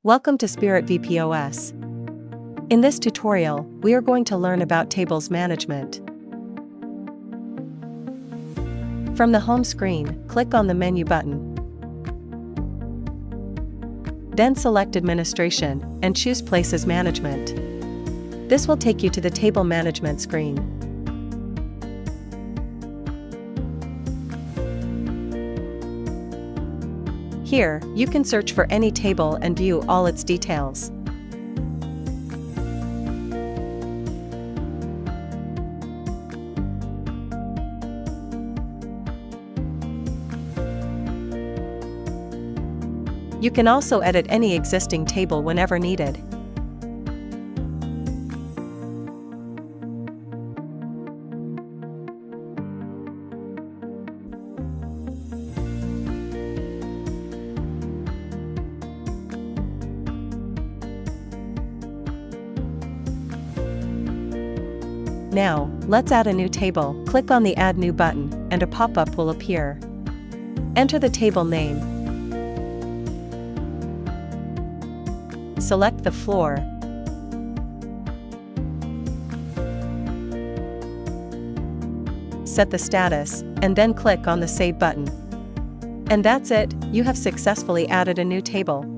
Welcome to Spirit VPOS. In this tutorial, we are going to learn about tables management. From the home screen, click on the menu button. Then select Administration and choose Places Management. This will take you to the Table Management screen. Here, you can search for any table and view all its details. You can also edit any existing table whenever needed. Now, let's add a new table. Click on the Add New button, and a pop-up will appear. Enter the table name. Select the floor. Set the status, and then click on the Save button. And that's it, you have successfully added a new table.